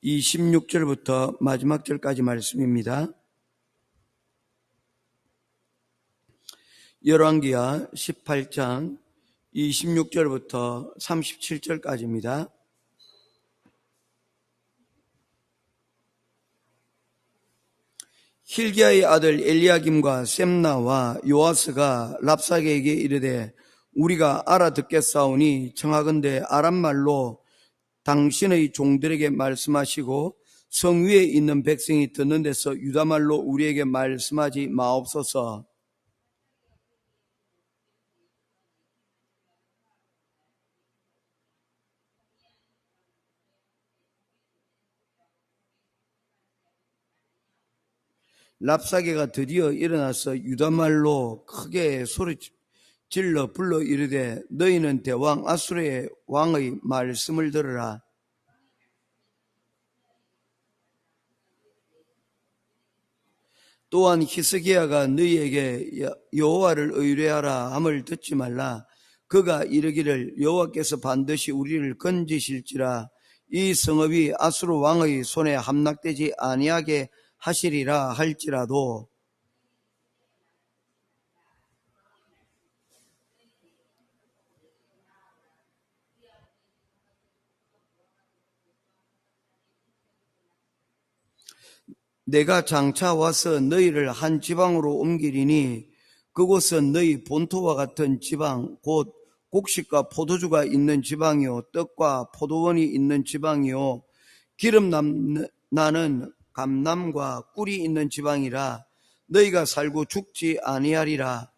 26절부터 마지막 절까지 말씀입니다. 열왕기하 18장 26절부터 37절까지입니다. 힐기야의 아들 엘리야김과 셈나와 요아스가 랍사게에게 이르되 우리가 알아듣겠사오니 청하건대 아람말로 당신의 종들에게 말씀하시고 성 위에 있는 백성이 듣는 데서 유다말로 우리에게 말씀하지 마옵소서. 랍사게가 드디어 일어나서 유다말로 크게 소리질러 불러 이르되 너희는 대왕 아수르의 왕의 말씀을 들으라. 또한 히스기야가 너희에게 여호와를 의뢰하라 함을 듣지 말라. 그가 이르기를 여호와께서 반드시 우리를 건지실지라 이 성읍이 아수르 왕의 손에 함락되지 아니하게 하시리라 할지라도 내가 장차 와서 너희를 한 지방으로 옮기리니 그곳은 너희 본토와 같은 지방 곧 곡식과 포도주가 있는 지방이요 떡과 포도원이 있는 지방이요 기름 나는 감람과 꿀이 있는 지방이라 너희가 살고 죽지 아니하리라.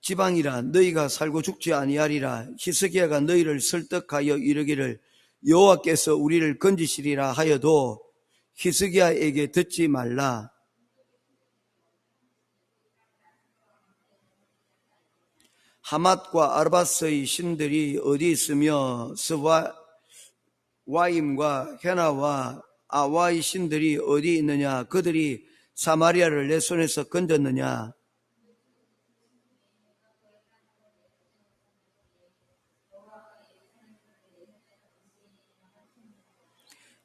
지방이라 너희가 살고 죽지 아니하리라. 히스기야가 너희를 설득하여 이르기를 여호와께서 우리를 건지시리라 하여도 히스기야에게 듣지 말라. 하맛과 아르바스의 신들이 어디 있으며 스와임과 헤나와 아와의 신들이 어디 있느냐? 그들이 사마리아를 내 손에서 건졌느냐?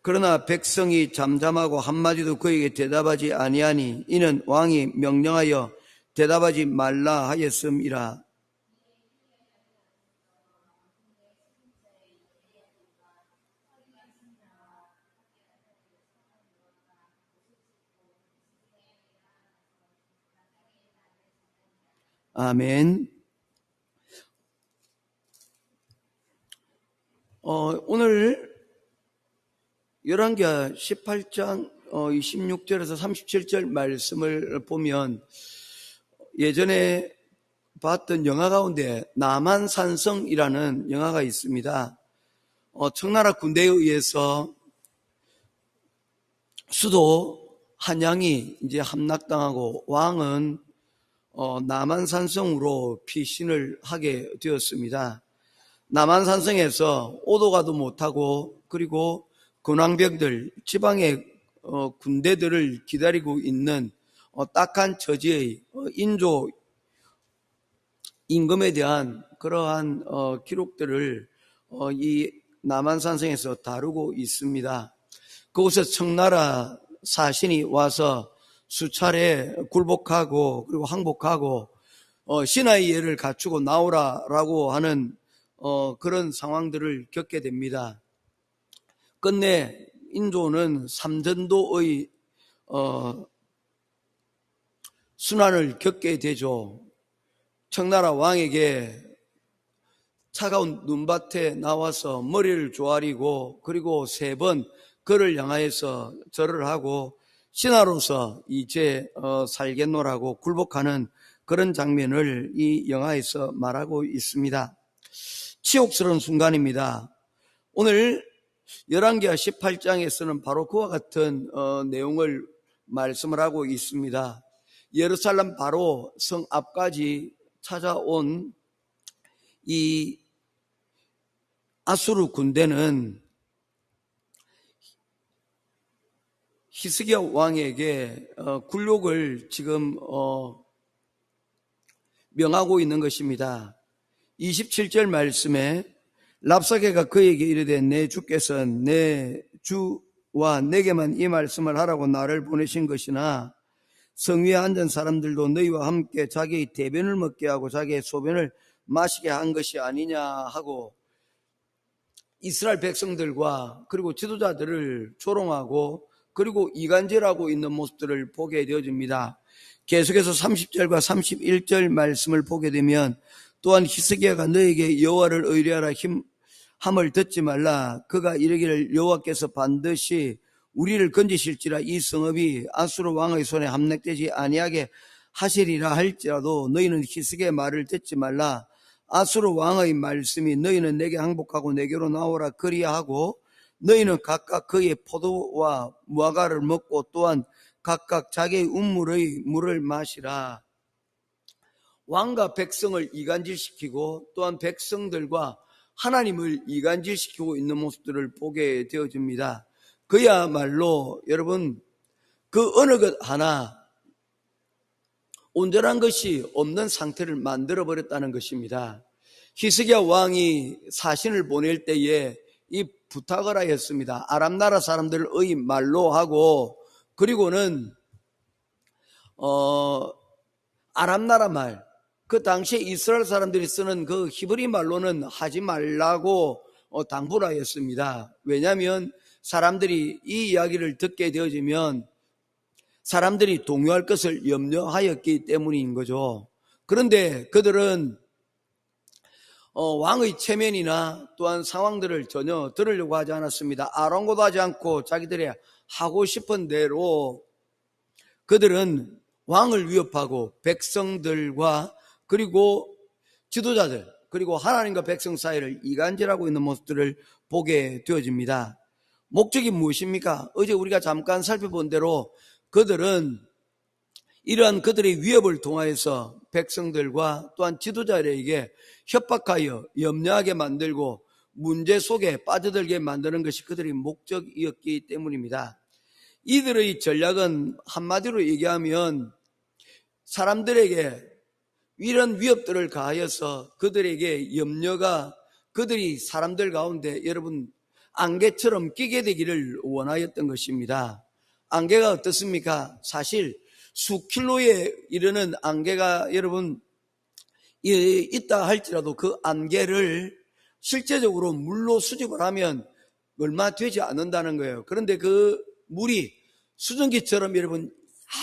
그러나 백성이 잠잠하고 한마디도 그에게 대답하지 아니하니 이는 왕이 명령하여 대답하지 말라 하였음이라. 아멘. 오늘 열왕기하 18장 26절에서 37절 말씀을 보면 예전에 봤던 영화 가운데 남한산성이라는 영화가 있습니다. 청나라 군대에 의해서 수도 한양이 이제 함락당하고 왕은 남한산성으로 피신을 하게 되었습니다. 남한산성에서 오도 가도 못하고 그리고 근왕병들 지방의 군대들을 기다리고 있는 딱한 처지의 인조 임금에 대한 그러한 기록들을 이 남한산성에서 다루고 있습니다. 그곳에 청나라 사신이 와서 수차례 굴복하고 그리고 항복하고 신하의 예를 갖추고 나오라라고 하는 그런 상황들을 겪게 됩니다. 끝내 인조는 삼전도의 순환을 겪게 되죠. 청나라 왕에게 차가운 눈밭에 나와서 머리를 조아리고 그리고 3번 그를 향하여서 절을 하고 신하로서 이제 살겠노라고 굴복하는 그런 장면을 이 영화에서 말하고 있습니다. 치욕스러운 순간입니다. 오늘 열왕기하 18장에서는 바로 그와 같은 내용을 말씀을 하고 있습니다. 예루살렘 바로 성 앞까지 찾아온 이 아수르 군대는 히스기야 왕에게 굴욕을 지금 명하고 있는 것입니다. 27절 말씀에 랍사게가 그에게 이르되 내 주께서 내 주와 내게만 이 말씀을 하라고 나를 보내신 것이나 성위에 앉은 사람들도 너희와 함께 자기의 대변을 먹게 하고 자기의 소변을 마시게 한 것이 아니냐 하고 이스라엘 백성들과 그리고 지도자들을 조롱하고 그리고 이간질하고 있는 모습들을 보게 되어집니다. 계속해서 30절과 31절 말씀을 보게 되면 또한 히스기야가 너에게 여호와를 의뢰하라 함을 듣지 말라. 그가 이르기를 여호와께서 반드시 우리를 건지실지라 이 성읍이 아수르 왕의 손에 함락되지 아니하게 하시리라 할지라도 너희는 히스기야의 말을 듣지 말라. 아수르 왕의 말씀이 너희는 내게 항복하고 내게로 나오라 그리하고 너희는 각각 그의 포도와 무화과를 먹고 또한 각각 자기의 운물의 물을 마시라. 왕과 백성을 이간질시키고 또한 백성들과 하나님을 이간질시키고 있는 모습들을 보게 되어집니다. 그야말로 여러분 그 어느 것 하나 온전한 것이 없는 상태를 만들어버렸다는 것입니다. 히스기야 왕이 사신을 보낼 때에 이 부탁을 하였습니다. 아람 나라 사람들의 말로 하고 그리고는 아람 나라 말, 그 당시에 이스라엘 사람들이 쓰는 그 히브리 말로는 하지 말라고 당부를 하였습니다. 왜냐하면 사람들이 이 이야기를 듣게 되어지면 사람들이 동요할 것을 염려하였기 때문인 거죠. 그런데 그들은 왕의 체면이나 또한 상황들을 전혀 들으려고 하지 않았습니다. 아랑곳 하지 않고 자기들의 하고 싶은 대로 그들은 왕을 위협하고 백성들과 그리고 지도자들 그리고 하나님과 백성 사이를 이간질하고 있는 모습들을 보게 되어집니다. 목적이 무엇입니까? 어제 우리가 잠깐 살펴본 대로 그들은 이러한 그들의 위협을 통하여서 백성들과 또한 지도자들에게 협박하여 염려하게 만들고 문제 속에 빠져들게 만드는 것이 그들의 목적이었기 때문입니다. 이들의 전략은 한마디로 얘기하면 사람들에게 이런 위협들을 가하여서 그들에게 염려가 그들이 사람들 가운데 여러분 안개처럼 끼게 되기를 원하였던 것입니다. 안개가 어떻습니까? 사실 수킬로에 이르는 안개가 여러분 있다 할지라도 그 안개를 실제적으로 물로 수집을 하면 얼마 되지 않는다는 거예요. 그런데 그 물이 수증기처럼 여러분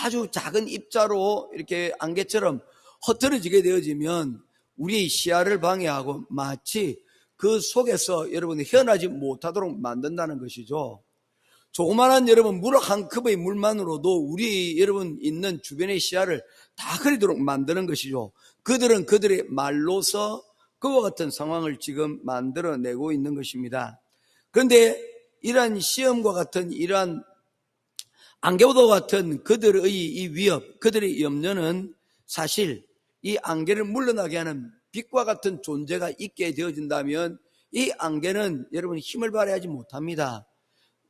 아주 작은 입자로 이렇게 안개처럼 흩어지게 되어지면 우리의 시야를 방해하고 마치 그 속에서 여러분 헤어나지 못하도록 만든다는 것이죠. 조그마한 여러분 물 한 컵의 물만으로도 우리 여러분 있는 주변의 시야를 다 가리도록 만드는 것이죠. 그들은 그들의 말로서 그와 같은 상황을 지금 만들어내고 있는 것입니다. 그런데 이러한 시험과 같은 이러한 안개보다 같은 그들의 이 위협, 그들의 염려는 사실 이 안개를 물러나게 하는 빛과 같은 존재가 있게 되어진다면 이 안개는 여러분 힘을 발휘하지 못합니다.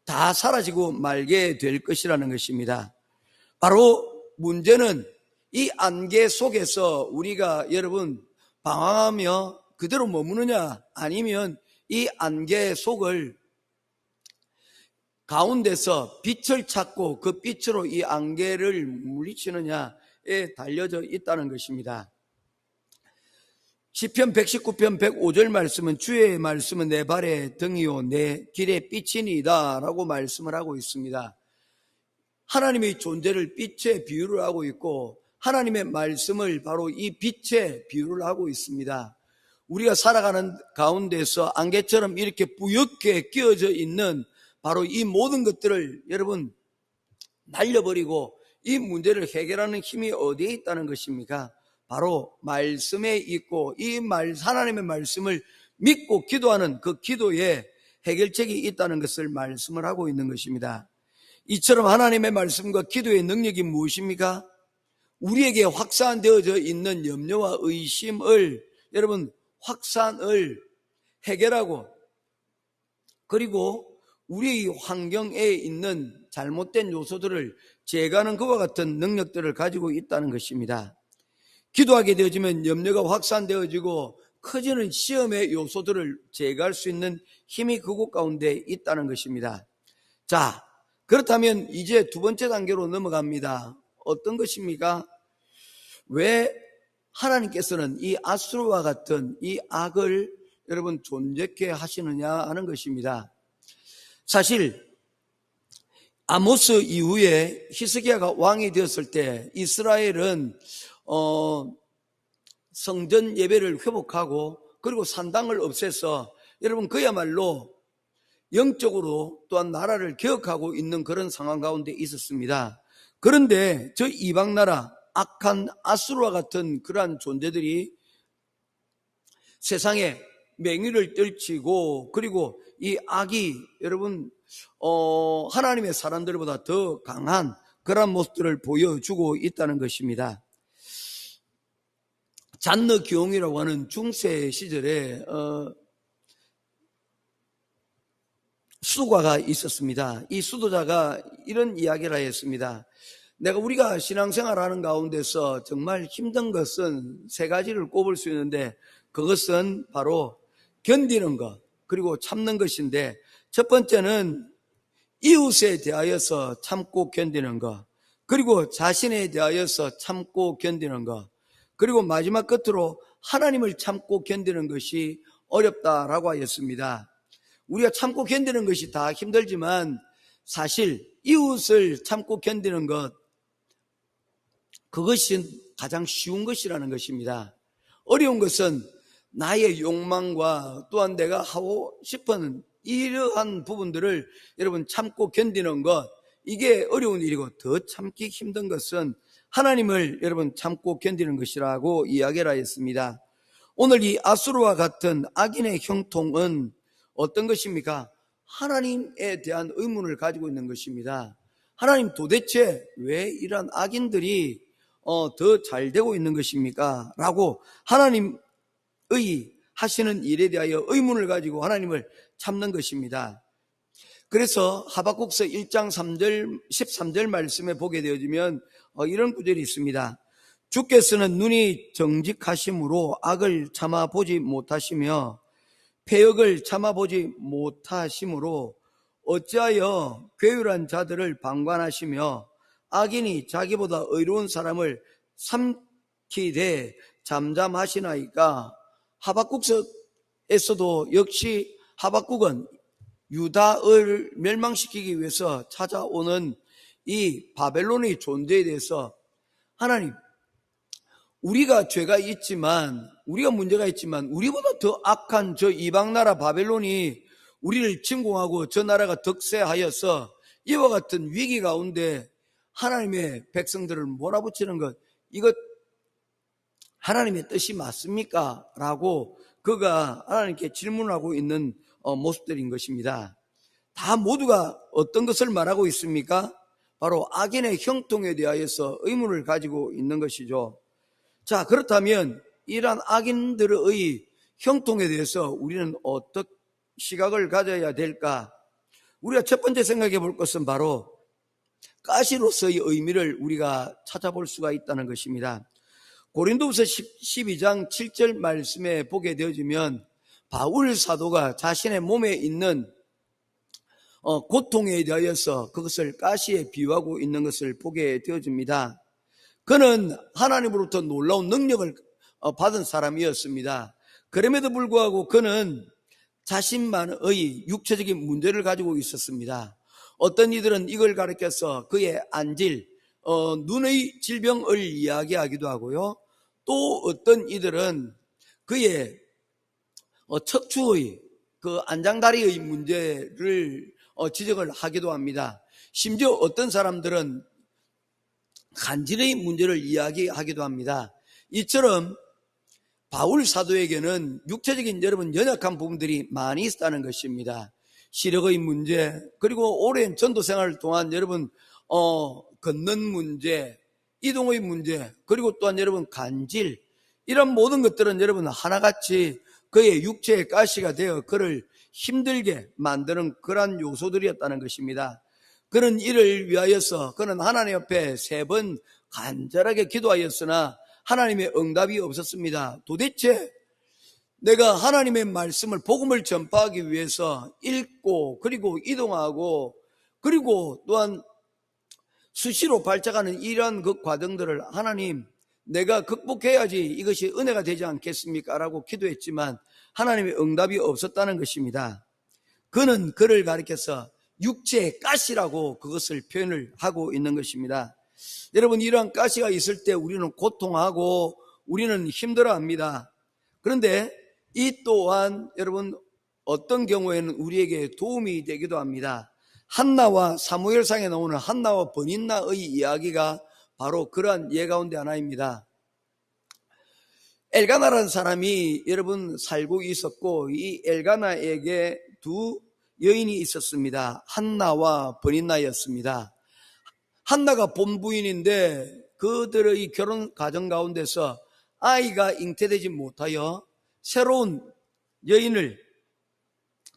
다 사라지고 말게 될 것이라는 것입니다. 바로 문제는 이 안개 속에서 우리가 여러분 방황하며 그대로 머무느냐 아니면 이 안개 속을 가운데서 빛을 찾고 그 빛으로 이 안개를 물리치느냐에 달려져 있다는 것입니다. 시편 119편 105절 말씀은 주의 말씀은 내 발의 등이요 내 길의 빛이니이다 라고 말씀을 하고 있습니다. 하나님의 존재를 빛에 비유를 하고 있고 하나님의 말씀을 바로 이 빛에 비유를 하고 있습니다. 우리가 살아가는 가운데서 안개처럼 이렇게 뿌옇게 끼어져 있는 바로 이 모든 것들을 여러분 날려버리고 이 문제를 해결하는 힘이 어디에 있다는 것입니까? 바로 말씀에 있고 이 하나님의 말씀을 믿고 기도하는 그 기도에 해결책이 있다는 것을 말씀을 하고 있는 것입니다. 이처럼 하나님의 말씀과 기도의 능력이 무엇입니까? 우리에게 확산되어져 있는 염려와 의심을 여러분 확산을 해결하고 그리고 우리의 환경에 있는 잘못된 요소들을 제거하는 그와 같은 능력들을 가지고 있다는 것입니다. 기도하게 되어지면 염려가 확산되어지고 커지는 시험의 요소들을 제거할 수 있는 힘이 그곳 가운데 있다는 것입니다. 자, 그렇다면 이제 두 번째 단계로 넘어갑니다. 어떤 것입니까? 왜 하나님께서는 이 아수르와 같은 이 악을 여러분 존재케 하시느냐 하는 것입니다. 사실 아모스 이후에 히스기야가 왕이 되었을 때 이스라엘은 성전 예배를 회복하고 그리고 산당을 없애서 여러분 그야말로 영적으로 또한 나라를 개혁하고 있는 그런 상황 가운데 있었습니다. 그런데 저 이방 나라 악한 아수르와 같은 그러한 존재들이 세상에 맹위를 떨치고 그리고 이 악이 여러분 하나님의 사람들보다 더 강한 그런 모습들을 보여주고 있다는 것입니다. 잔느 기홍이라고 하는 중세 시절에 수도가가 있었습니다. 이 수도자가 이런 이야기를 하였습니다. 우리가 신앙생활하는 가운데서 정말 힘든 것은 세 가지를 꼽을 수 있는데 그것은 바로 견디는 것 그리고 참는 것인데 첫 번째는 이웃에 대하여서 참고 견디는 것 그리고 자신에 대하여서 참고 견디는 것 그리고 마지막 끝으로 하나님을 참고 견디는 것이 어렵다라고 하였습니다. 우리가 참고 견디는 것이 다 힘들지만 사실 이웃을 참고 견디는 것 그것이 가장 쉬운 것이라는 것입니다. 어려운 것은 나의 욕망과 또한 내가 하고 싶은 이러한 부분들을 여러분 참고 견디는 것 이게 어려운 일이고 더 참기 힘든 것은 하나님을 여러분 참고 견디는 것이라고 이야기를 하였습니다. 오늘 이 아수르와 같은 악인의 형통은 어떤 것입니까? 하나님에 대한 의문을 가지고 있는 것입니다. 하나님 도대체 왜 이런 악인들이 더 잘 되고 있는 것입니까? 라고 하나님의 하시는 일에 대하여 의문을 가지고 하나님을 참는 것입니다. 그래서 하박국서 1장 3절 13절 말씀에 보게 되어지면 이런 구절이 있습니다. 주께서는 눈이 정직하심으로 악을 참아보지 못하시며 패역을 참아보지 못하심으로 어찌하여 괴율한 자들을 방관하시며 악인이 자기보다 의로운 사람을 삼키되 잠잠하시나이까. 하박국서에서도 역시 하박국은 유다를 멸망시키기 위해서 찾아오는 이 바벨론의 존재에 대해서 하나님 우리가 죄가 있지만 우리가 문제가 있지만 우리보다 더 악한 저 이방나라 바벨론이 우리를 침공하고 저 나라가 득세하여서 이와 같은 위기 가운데 하나님의 백성들을 몰아붙이는 것 이것 하나님의 뜻이 맞습니까? 라고 그가 하나님께 질문하고 있는 모습들인 것입니다. 다 모두가 어떤 것을 말하고 있습니까? 바로 악인의 형통에 대하여서 의문을 가지고 있는 것이죠. 자, 그렇다면 이러한 악인들의 형통에 대해서 우리는 어떤 시각을 가져야 될까? 우리가 첫 번째 생각해 볼 것은 바로 가시로서의 의미를 우리가 찾아볼 수가 있다는 것입니다. 고린도후서 12장 7절 말씀에 보게 되어지면 바울 사도가 자신의 몸에 있는 고통에 대하여서 그것을 가시에 비유하고 있는 것을 보게 되어집니다. 그는 하나님으로부터 놀라운 능력을 받은 사람이었습니다. 그럼에도 불구하고 그는 자신만의 육체적인 문제를 가지고 있었습니다. 어떤 이들은 이걸 가리켜서 그의 안질, 눈의 질병을 이야기하기도 하고요. 또 어떤 이들은 그의 척추의 그 안장다리의 문제를 지적을 하기도 합니다. 심지어 어떤 사람들은 간질의 문제를 이야기하기도 합니다. 이처럼 바울 사도에게는 육체적인 여러분 연약한 부분들이 많이 있다는 것입니다. 시력의 문제, 그리고 오랜 전도 생활을 동안 여러분 걷는 문제, 이동의 문제, 그리고 또한 여러분 간질, 이런 모든 것들은 여러분 하나같이 그의 육체의 가시가 되어 그를 힘들게 만드는 그러한 요소들이었다는 것입니다. 그는 이를 위하여서 그는 하나님 앞에 3번 간절하게 기도하였으나 하나님의 응답이 없었습니다. 도대체 내가 하나님의 말씀을, 복음을 전파하기 위해서 읽고 그리고 이동하고 그리고 또한 수시로 발작하는 이러한 그 과정들을 하나님, 내가 극복해야지 이것이 은혜가 되지 않겠습니까? 라고 기도했지만 하나님의 응답이 없었다는 것입니다. 그는 그를 가리켜서 육체의 가시라고 그것을 표현을 하고 있는 것입니다. 여러분, 이러한 가시가 있을 때 우리는 고통하고 우리는 힘들어합니다. 그런데 이 또한 여러분 어떤 경우에는 우리에게 도움이 되기도 합니다. 한나와 사무엘상에 나오는 한나와 버닌나의 이야기가 바로 그러한 예 가운데 하나입니다. 엘가나라는 사람이 여러분 살고 있었고, 이 엘가나에게 두 여인이 있었습니다. 한나와 버닌나였습니다. 한나가 본부인인데 그들의 결혼 과정 가운데서 아이가 잉태되지 못하여 새로운 여인을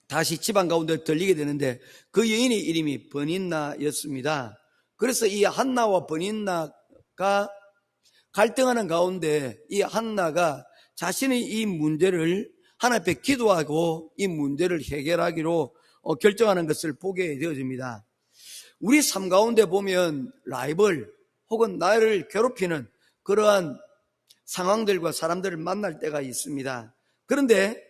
다시 집안 가운데 들리게 되는데 그 여인의 이름이 버닌나였습니다. 그래서 이 한나와 버닌나가 갈등하는 가운데 이 한나가 자신의 이 문제를 하나님 앞에 기도하고 이 문제를 해결하기로 결정하는 것을 보게 되어집니다. 우리 삶 가운데 보면 라이벌 혹은 나를 괴롭히는 그러한 상황들과 사람들을 만날 때가 있습니다. 그런데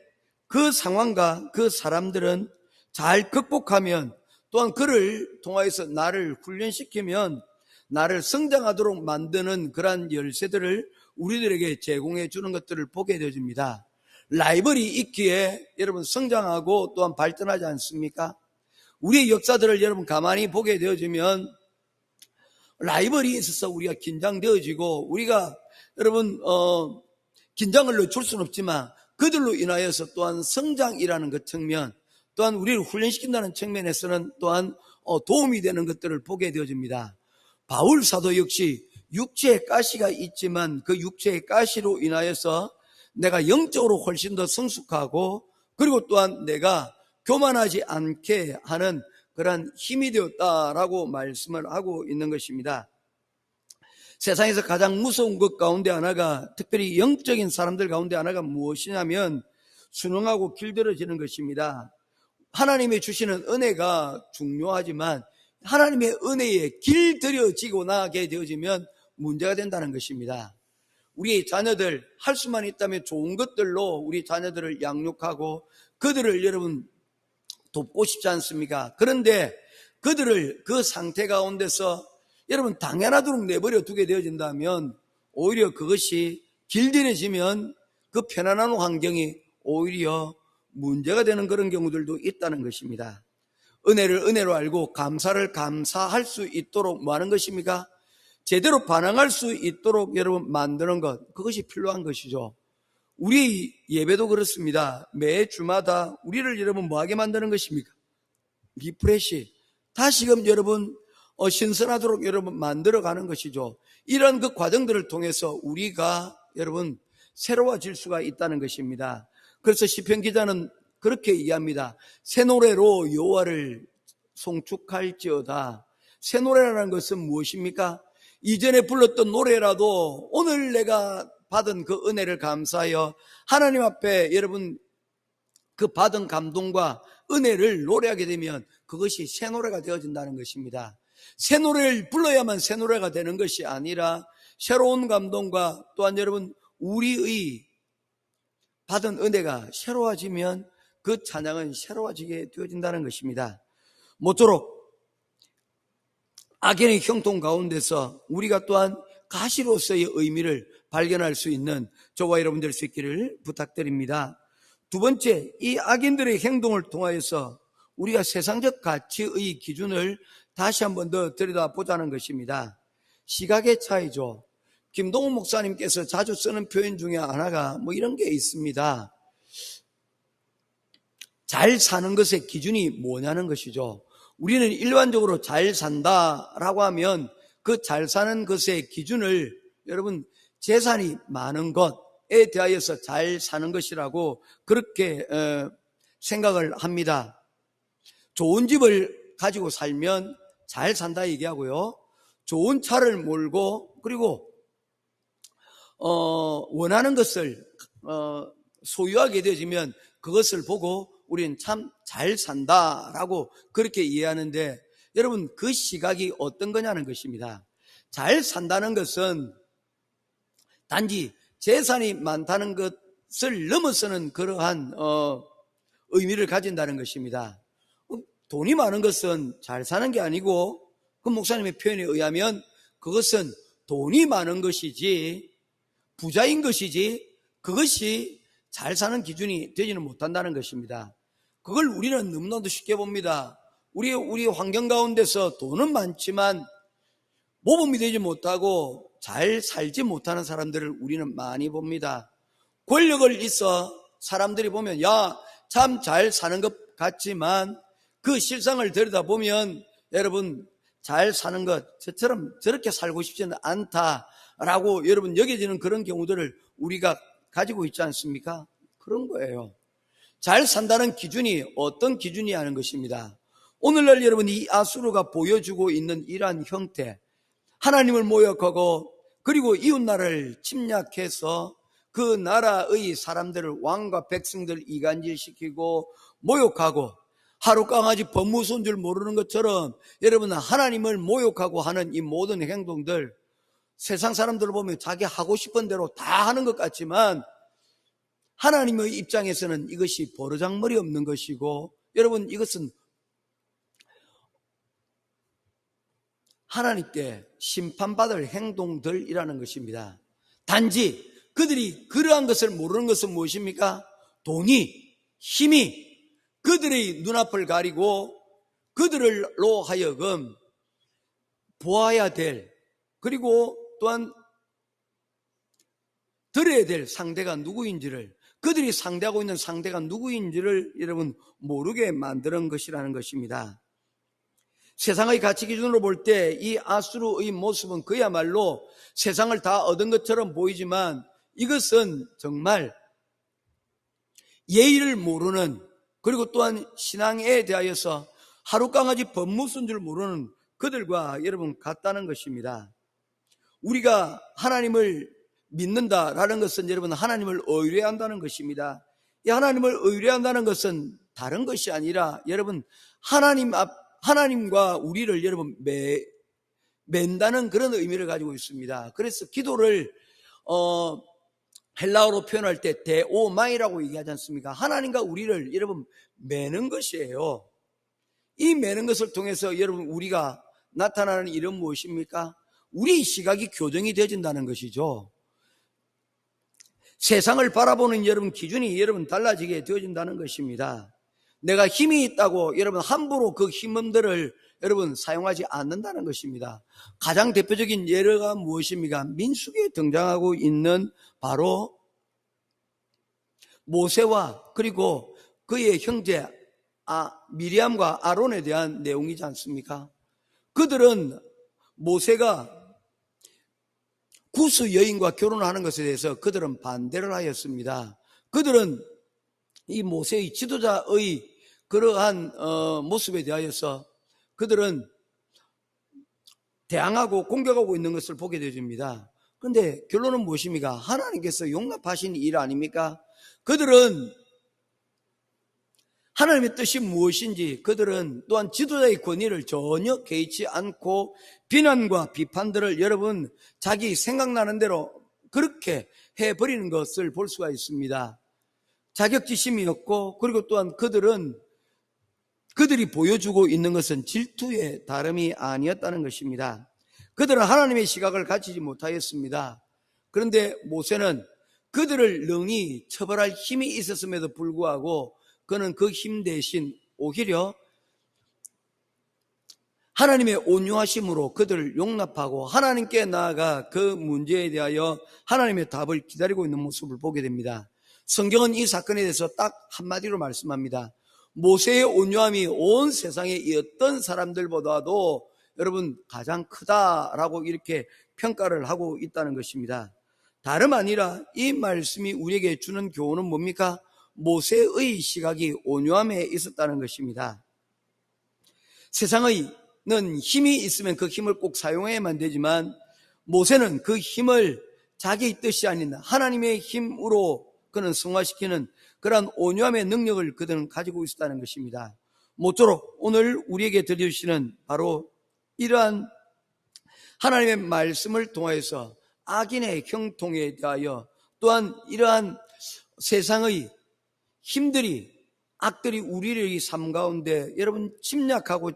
그 상황과 그 사람들은 잘 극복하면, 또한 그를 통하여서 나를 훈련시키면 나를 성장하도록 만드는 그러한 열쇠들을 우리들에게 제공해 주는 것들을 보게 되어집니다. 라이벌이 있기에 여러분 성장하고 또한 발전하지 않습니까? 우리의 역사들을 여러분 가만히 보게 되어지면 라이벌이 있어서 우리가 긴장되어지고, 우리가 여러분 긴장을 늦출 수는 없지만 그들로 인하여서 또한 성장이라는 그 측면, 또한 우리를 훈련시킨다는 측면에서는 또한 도움이 되는 것들을 보게 되어집니다. 바울 사도 역시 육체의 가시가 있지만 그 육체의 가시로 인하여서 내가 영적으로 훨씬 더 성숙하고 그리고 또한 내가 교만하지 않게 하는 그러한 힘이 되었다라고 말씀을 하고 있는 것입니다. 세상에서 가장 무서운 것 가운데 하나가, 특별히 영적인 사람들 가운데 하나가 무엇이냐면 순응하고 길들여지는 것입니다. 하나님이 주시는 은혜가 중요하지만 하나님의 은혜에 길들여지고 나게 되어지면 문제가 된다는 것입니다. 우리 자녀들 할 수만 있다면 좋은 것들로 우리 자녀들을 양육하고 그들을 여러분 돕고 싶지 않습니까? 그런데 그들을 그 상태 가운데서 여러분 당연하도록 내버려 두게 되어진다면 오히려 그것이 길들여지면 그 편안한 환경이 오히려 문제가 되는 그런 경우들도 있다는 것입니다. 은혜를 은혜로 알고 감사를 감사할 수 있도록 뭐 하는 것입니까? 제대로 반응할 수 있도록 여러분 만드는 것, 그것이 필요한 것이죠. 우리 예배도 그렇습니다. 매 주마다 우리를 여러분 뭐하게 만드는 것입니까? 리프레시, 다시금 여러분 신선하도록 여러분 만들어가는 것이죠. 이런 그 과정들을 통해서 우리가 여러분 새로워질 수가 있다는 것입니다. 그래서 시편 기자는 그렇게 이해합니다. 새 노래로 여호와를 송축할지어다. 새 노래라는 것은 무엇입니까? 이전에 불렀던 노래라도 오늘 내가 받은 그 은혜를 감사하여 하나님 앞에 여러분 그 받은 감동과 은혜를 노래하게 되면 그것이 새 노래가 되어진다는 것입니다. 새 노래를 불러야만 새 노래가 되는 것이 아니라 새로운 감동과 또한 여러분 우리의 받은 은혜가 새로워지면 그 찬양은 새로워지게 되어진다는 것입니다. 모쪼록 악인의 형통 가운데서 우리가 또한 가시로서의 의미를 발견할 수 있는 저와 여러분 될 수 있기를 부탁드립니다. 두 번째, 이 악인들의 행동을 통하여서 우리가 세상적 가치의 기준을 다시 한 번 더 들여다보자는 것입니다. 시각의 차이죠. 김동훈 목사님께서 자주 쓰는 표현 중에 하나가 뭐 이런 게 있습니다. 잘 사는 것의 기준이 뭐냐는 것이죠. 우리는 일반적으로 잘 산다라고 하면 그 잘 사는 것의 기준을 여러분 재산이 많은 것에 대하여서 잘 사는 것이라고 그렇게 생각을 합니다. 좋은 집을 가지고 살면 잘 산다 얘기하고요. 좋은 차를 몰고 그리고 원하는 것을 소유하게 되어지면 그것을 보고 우리는 참 잘 산다라고 그렇게 이해하는데, 여러분 그 시각이 어떤 거냐는 것입니다. 잘 산다는 것은 단지 재산이 많다는 것을 넘어서는 그러한 의미를 가진다는 것입니다. 돈이 많은 것은 잘 사는 게 아니고, 그 목사님의 표현에 의하면 그것은 돈이 많은 것이지, 부자인 것이지, 그것이 잘 사는 기준이 되지는 못한다는 것입니다. 그걸 우리는 너무나도 쉽게 봅니다. 우리 환경 가운데서 돈은 많지만 모범이 되지 못하고 잘 살지 못하는 사람들을 우리는 많이 봅니다. 권력을 있어 사람들이 보면 야, 참 잘 사는 것 같지만 그 실상을 들여다보면 여러분 잘 사는 것, 저처럼 저렇게 살고 싶지는 않다라고 여러분 여겨지는 그런 경우들을 우리가 가지고 있지 않습니까? 그런 거예요. 잘 산다는 기준이 어떤 기준이 하는 것입니다. 오늘날 여러분 이 아수르가 보여주고 있는 이러한 형태, 하나님을 모욕하고 그리고 이웃나라를 침략해서 그 나라의 사람들을, 왕과 백성들 이간질시키고 모욕하고 하룻강아지 법무소인 줄 모르는 것처럼 여러분 하나님을 모욕하고 하는 이 모든 행동들, 세상 사람들을 보면 자기 하고 싶은 대로 다 하는 것 같지만 하나님의 입장에서는 이것이 버르장머리 없는 것이고, 여러분 이것은 하나님께 심판받을 행동들이라는 것입니다. 단지 그들이 그러한 것을 모르는 것은 무엇입니까? 돈이, 힘이 그들의 눈앞을 가리고 그들로 하여금 보아야 될, 그리고 또한 들어야 될 상대가 누구인지를, 그들이 상대하고 있는 상대가 누구인지를 여러분 모르게 만드는 것이라는 것입니다. 세상의 가치 기준으로 볼 때 이 아수르의 모습은 그야말로 세상을 다 얻은 것처럼 보이지만 이것은 정말 예의를 모르는, 그리고 또한 신앙에 대하여서 하룻강아지 법무순 줄 모르는 그들과 여러분 같다는 것입니다. 우리가 하나님을 믿는다라는 것은 여러분 하나님을 의뢰한다는 것입니다. 이 하나님을 의뢰한다는 것은 다른 것이 아니라 여러분 하나님과 우리를 여러분 맨다는 그런 의미를 가지고 있습니다. 그래서 기도를 헬라어로 표현할 때 데오마이라고 얘기하지 않습니까? 하나님과 우리를 여러분 매는 것이에요. 이 매는 것을 통해서 여러분 우리가 나타나는 일은 무엇입니까? 우리 시각이 교정이 되어진다는 것이죠. 세상을 바라보는 여러분 기준이 여러분 달라지게 되어진다는 것입니다. 내가 힘이 있다고 여러분 함부로 그 힘들을 여러분 사용하지 않는다는 것입니다. 가장 대표적인 예가 무엇입니까? 민수기에 등장하고 있는 바로 모세와 그리고 그의 형제 미리암과 아론에 대한 내용이지 않습니까? 그들은 모세가 구스 여인과 결혼하는 것에 대해서 그들은 반대를 하였습니다. 그들은 이 모세의 지도자의 그러한 모습에 대하여서 그들은 대항하고 공격하고 있는 것을 보게 되어집니다. 그런데 결론은 무엇입니까? 하나님께서 용납하신 일 아닙니까? 그들은 하나님의 뜻이 무엇인지, 그들은 또한 지도자의 권위를 전혀 개의치 않고 비난과 비판들을 여러분 자기 생각나는 대로 그렇게 해버리는 것을 볼 수가 있습니다. 자격지심이 없고, 그리고 또한 그들이 보여주고 있는 것은 질투의 다름이 아니었다는 것입니다. 그들은 하나님의 시각을 가지지 못하였습니다. 그런데 모세는 그들을 능히 처벌할 힘이 있었음에도 불구하고 그는 그 힘 대신 오히려 하나님의 온유하심으로 그들을 용납하고 하나님께 나아가 그 문제에 대하여 하나님의 답을 기다리고 있는 모습을 보게 됩니다. 성경은 이 사건에 대해서 딱 한마디로 말씀합니다. 모세의 온유함이 온 세상의 어떤 사람들보다도 여러분 가장 크다라고 이렇게 평가를 하고 있다는 것입니다. 다름 아니라 이 말씀이 우리에게 주는 교훈은 뭡니까? 모세의 시각이 온유함에 있었다는 것입니다. 세상에는 힘이 있으면 그 힘을 꼭 사용해야만 되지만 모세는 그 힘을 자기의 뜻이 아닌 하나님의 힘으로 그는 성화시키는 그러한 온유함의 능력을 그들은 가지고 있었다는 것입니다. 모쪼록 오늘 우리에게 들려주시는 바로 이러한 하나님의 말씀을 통하여서 악인의 형통에 대하여 또한 이러한 세상의 힘들이 악들이 우리를 이 삶 가운데 여러분 침략하고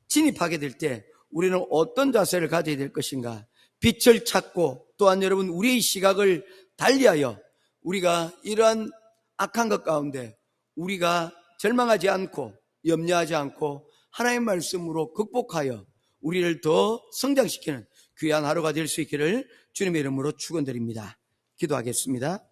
진입하게 될 때 우리는 어떤 자세를 가져야 될 것인가? 빛을 찾고 또한 여러분 우리의 시각을 달리하여 우리가 이러한 악한 것 가운데 우리가 절망하지 않고 염려하지 않고 하나님의 말씀으로 극복하여 우리를 더 성장시키는 귀한 하루가 될 수 있기를 주님의 이름으로 축원드립니다. 기도하겠습니다.